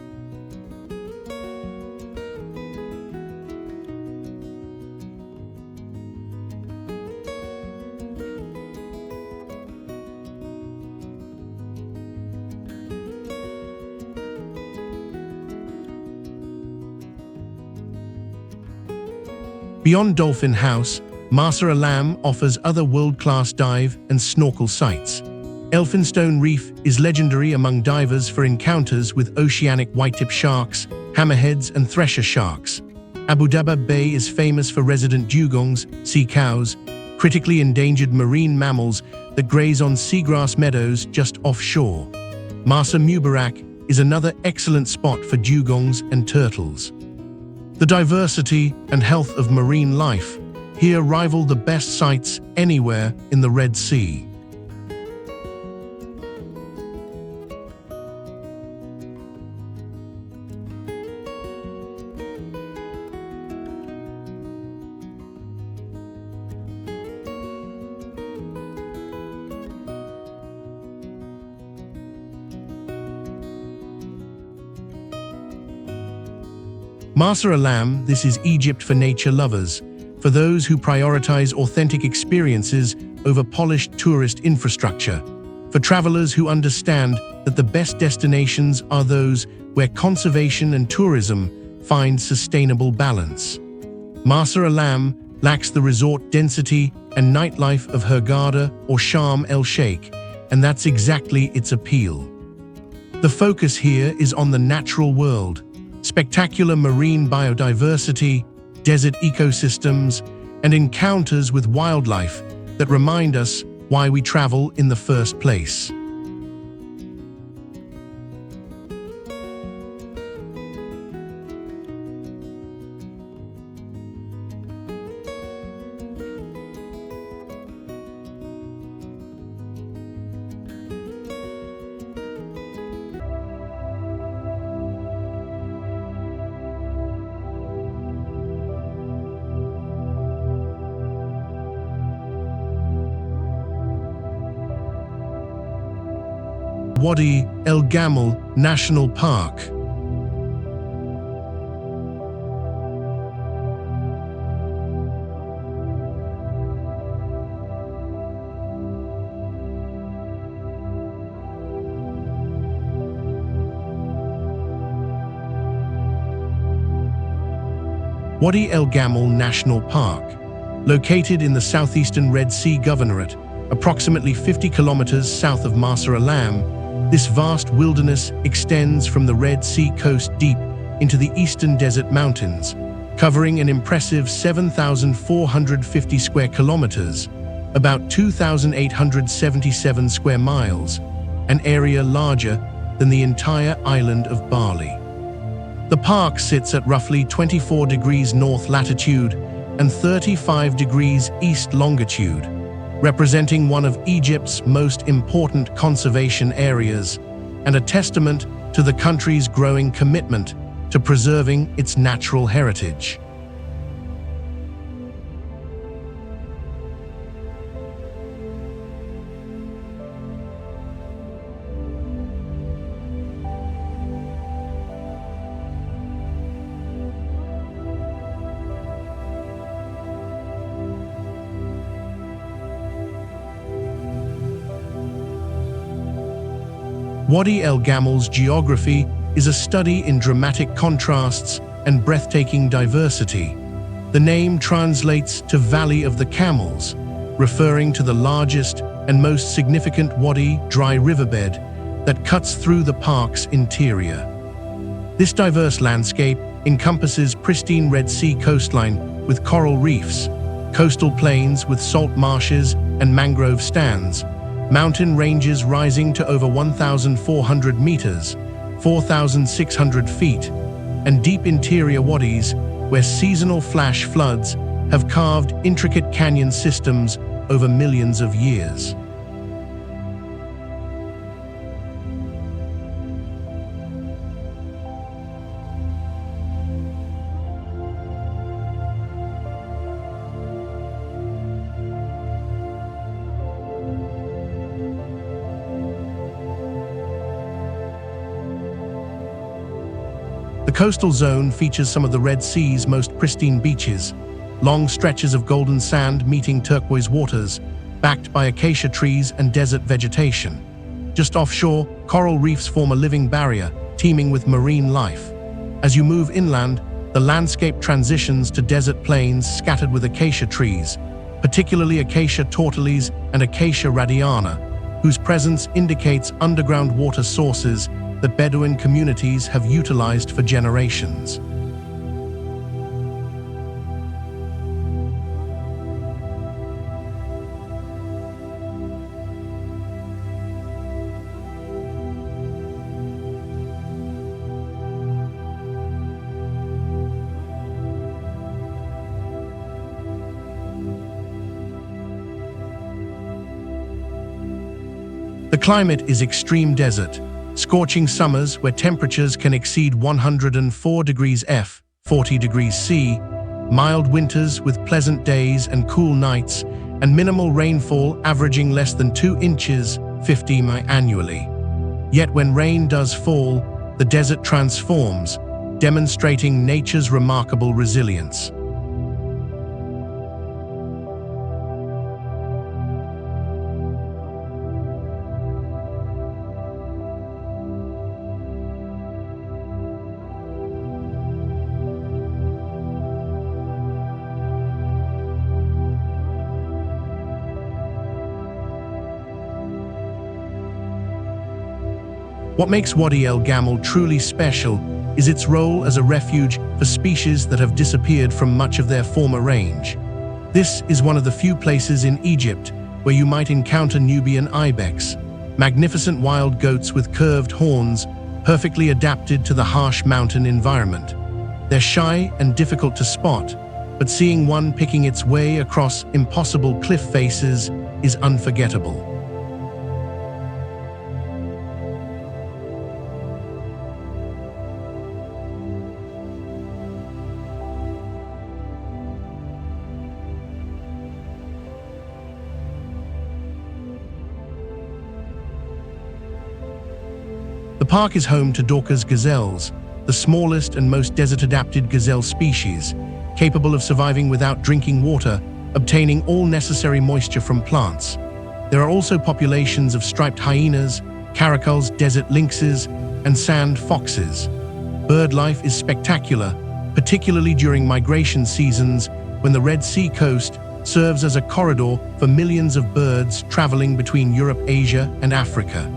Beyond Dolphin House, Marsa Alam offers other world-class dive and snorkel sites. Elphinstone Reef is legendary among divers for encounters with oceanic whitetip sharks, hammerheads, and thresher sharks. Abu Dabab Bay is famous for resident dugongs, sea cows, critically endangered marine mammals that graze on seagrass meadows just offshore. Marsa Mubarak is another excellent spot for dugongs and turtles. The diversity and health of marine life here rival the best sights anywhere in the Red Sea. Marsa Alam, this is Egypt for nature lovers, for those who prioritize authentic experiences over polished tourist infrastructure, for travelers who understand that the best destinations are those where conservation and tourism find sustainable balance. Marsa Alam lacks the resort density and nightlife of Hurghada or Sharm el-Sheikh, and that's exactly its appeal. The focus here is on the natural world, spectacular marine biodiversity, desert ecosystems, and encounters with wildlife that remind us why we travel in the first place. Wadi El Gamal National Park. Wadi El Gamal National Park, located in the southeastern Red Sea Governorate, approximately 50 kilometers south of Marsa Alam, this vast wilderness extends from the Red Sea coast deep into the eastern desert mountains, covering an impressive 7,450 square kilometers, about 2,877 square miles, an area larger than the entire island of Bali. The park sits at roughly 24 degrees north latitude and 35 degrees east longitude, representing one of Egypt's most important conservation areas and a testament to the country's growing commitment to preserving its natural heritage. Wadi El Gamal's geography is a study in dramatic contrasts and breathtaking diversity. The name translates to Valley of the Camels, referring to the largest and most significant wadi, dry riverbed, that cuts through the park's interior. This diverse landscape encompasses pristine Red Sea coastline with coral reefs, coastal plains with salt marshes and mangrove stands, mountain ranges rising to over 1,400 meters, 4,600 feet, and deep interior wadis where seasonal flash floods have carved intricate canyon systems over millions of years. The coastal zone features some of the Red Sea's most pristine beaches, long stretches of golden sand meeting turquoise waters, backed by acacia trees and desert vegetation. Just offshore, coral reefs form a living barrier, teeming with marine life. As you move inland, the landscape transitions to desert plains scattered with acacia trees, particularly Acacia tortilis and Acacia radiana, whose presence indicates underground water sources that Bedouin communities have utilized for generations. The climate is extreme desert, scorching summers where temperatures can exceed 104 degrees F, 40 degrees C, mild winters with pleasant days and cool nights, and minimal rainfall averaging less than 2 inches, 50 mi annually. Yet when rain does fall, the desert transforms, demonstrating nature's remarkable resilience. What makes Wadi El Gamal truly special is its role as a refuge for species that have disappeared from much of their former range. This is one of the few places in Egypt where you might encounter Nubian ibex, magnificent wild goats with curved horns, perfectly adapted to the harsh mountain environment. They're shy and difficult to spot, but seeing one picking its way across impossible cliff faces is unforgettable. The park is home to Dorcas gazelles, the smallest and most desert-adapted gazelle species, capable of surviving without drinking water, obtaining all necessary moisture from plants. There are also populations of striped hyenas, caracals, desert lynxes, and sand foxes. Bird life is spectacular, particularly during migration seasons when the Red Sea coast serves as a corridor for millions of birds traveling between Europe, Asia, and Africa.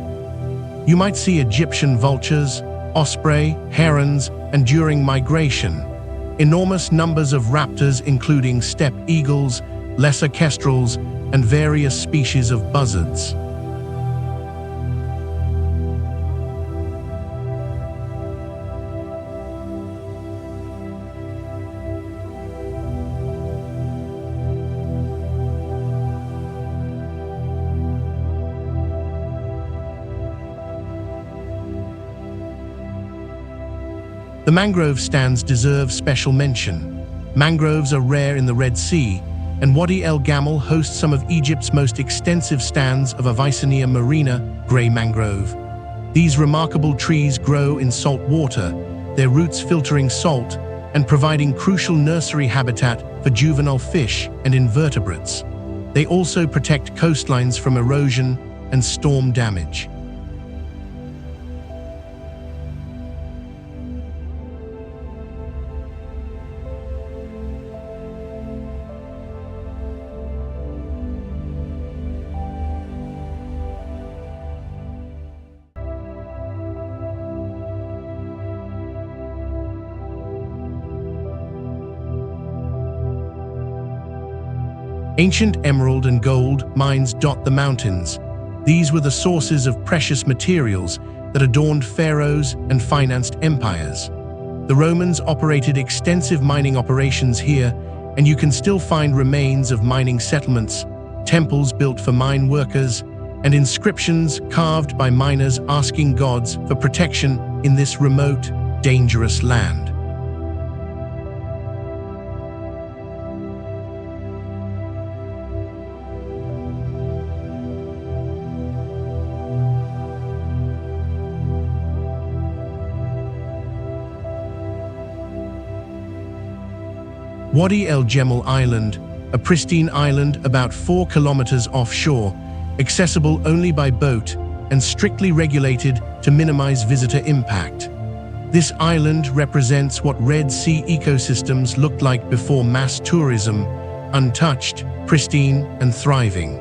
You might see Egyptian vultures, osprey, herons, and during migration, enormous numbers of raptors including steppe eagles, lesser kestrels, and various species of buzzards. The mangrove stands deserve special mention. Mangroves are rare in the Red Sea, and Wadi El Gamal hosts some of Egypt's most extensive stands of Avicennia marina, grey mangrove. These remarkable trees grow in salt water, their roots filtering salt and providing crucial nursery habitat for juvenile fish and invertebrates. They also protect coastlines from erosion and storm damage. Ancient emerald and gold mines dot the mountains. These were the sources of precious materials that adorned pharaohs and financed empires. The Romans operated extensive mining operations here, and you can still find remains of mining settlements, temples built for mine workers, and inscriptions carved by miners asking gods for protection in this remote, dangerous land. Wadi El Gamal Island, a pristine island about 4 kilometers offshore, accessible only by boat and strictly regulated to minimize visitor impact. This island represents what Red Sea ecosystems looked like before mass tourism, untouched, pristine, and thriving.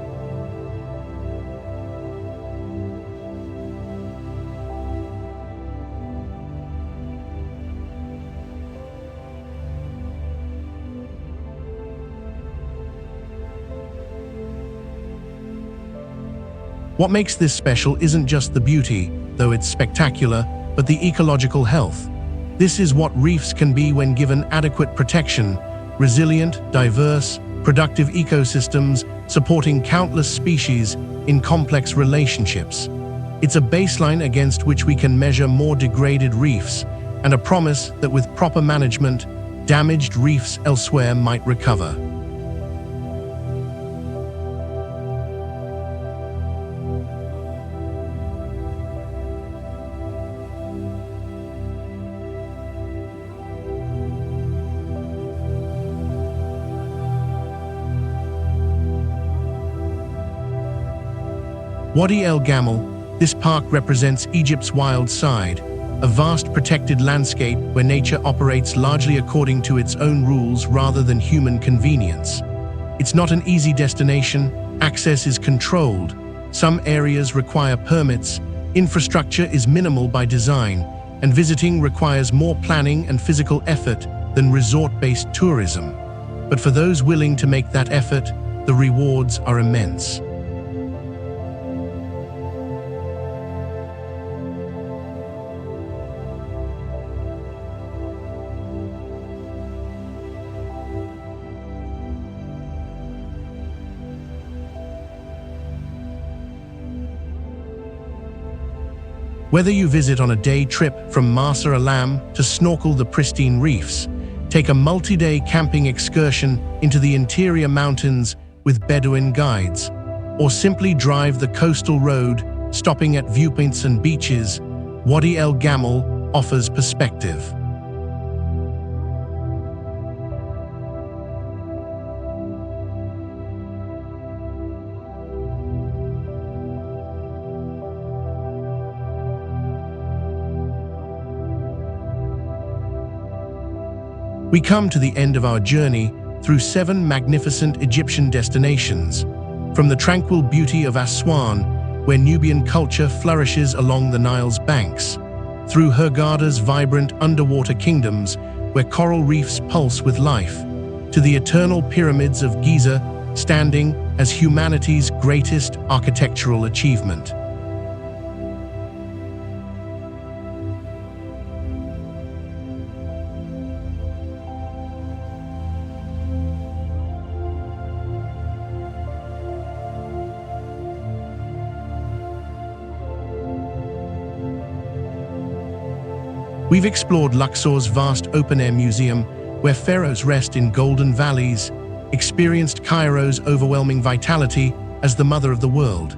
What makes this special isn't just the beauty, though it's spectacular, but the ecological health. This is what reefs can be when given adequate protection: resilient, diverse, productive ecosystems supporting countless species in complex relationships. It's a baseline against which we can measure more degraded reefs, and a promise that with proper management, damaged reefs elsewhere might recover. Wadi El Gamal, this park represents Egypt's wild side, a vast protected landscape where nature operates largely according to its own rules rather than human convenience. It's not an easy destination, access is controlled, some areas require permits, Infrastructure is minimal by design, and visiting requires more planning and physical effort than resort-based tourism. But for those willing to make that effort, the rewards are immense. Whether you visit on a day trip from Marsa Alam to snorkel the pristine reefs, take a multi-day camping excursion into the interior mountains with Bedouin guides, or simply drive the coastal road, stopping at viewpoints and beaches, Wadi El Gamal offers perspective. We come to the end of our journey through 7 magnificent Egyptian destinations, from the tranquil beauty of Aswan, where Nubian culture flourishes along the Nile's banks, through Hurghada's vibrant underwater kingdoms, where coral reefs pulse with life, to the eternal Pyramids of Giza, standing as humanity's greatest architectural achievement. We've explored Luxor's vast open-air museum, where pharaohs rest in golden valleys, experienced Cairo's overwhelming vitality as the mother of the world,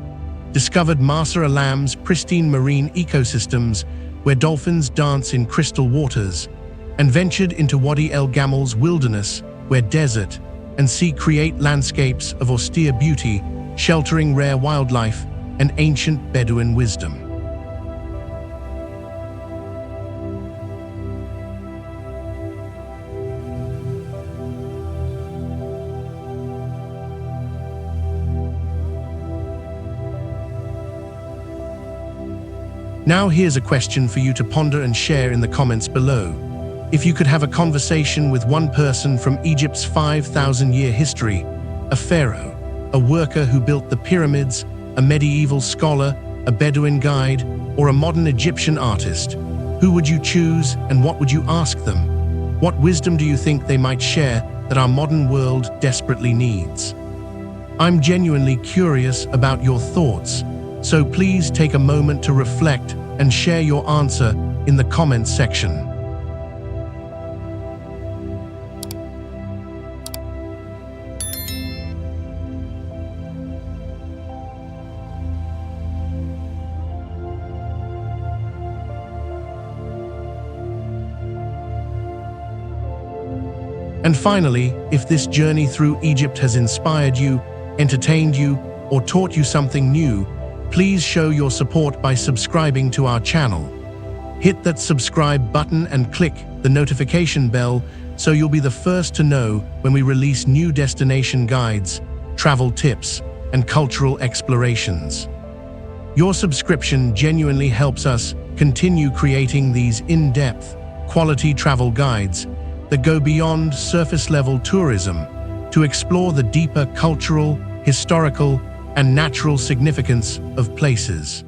discovered Marsa Alam's pristine marine ecosystems, where dolphins dance in crystal waters, and ventured into Wadi El Gamal's wilderness, where desert and sea create landscapes of austere beauty, sheltering rare wildlife and ancient Bedouin wisdom. Now here's a question for you to ponder and share in the comments below. If you could have a conversation with one person from Egypt's 5,000-year history, a pharaoh, a worker who built the pyramids, a medieval scholar, a Bedouin guide, or a modern Egyptian artist, who would you choose and what would you ask them? What wisdom do you think they might share that our modern world desperately needs? I'm genuinely curious about your thoughts, so please take a moment to reflect and share your answer in the comments section. And finally, if this journey through Egypt has inspired you, entertained you, or taught you something new, please show your support by subscribing to our channel. Hit that subscribe button and click the notification bell so you'll be the first to know when we release new destination guides, travel tips, and cultural explorations. Your subscription genuinely helps us continue creating these in-depth, quality travel guides that go beyond surface-level tourism to explore the deeper cultural, historical, and natural significance of places.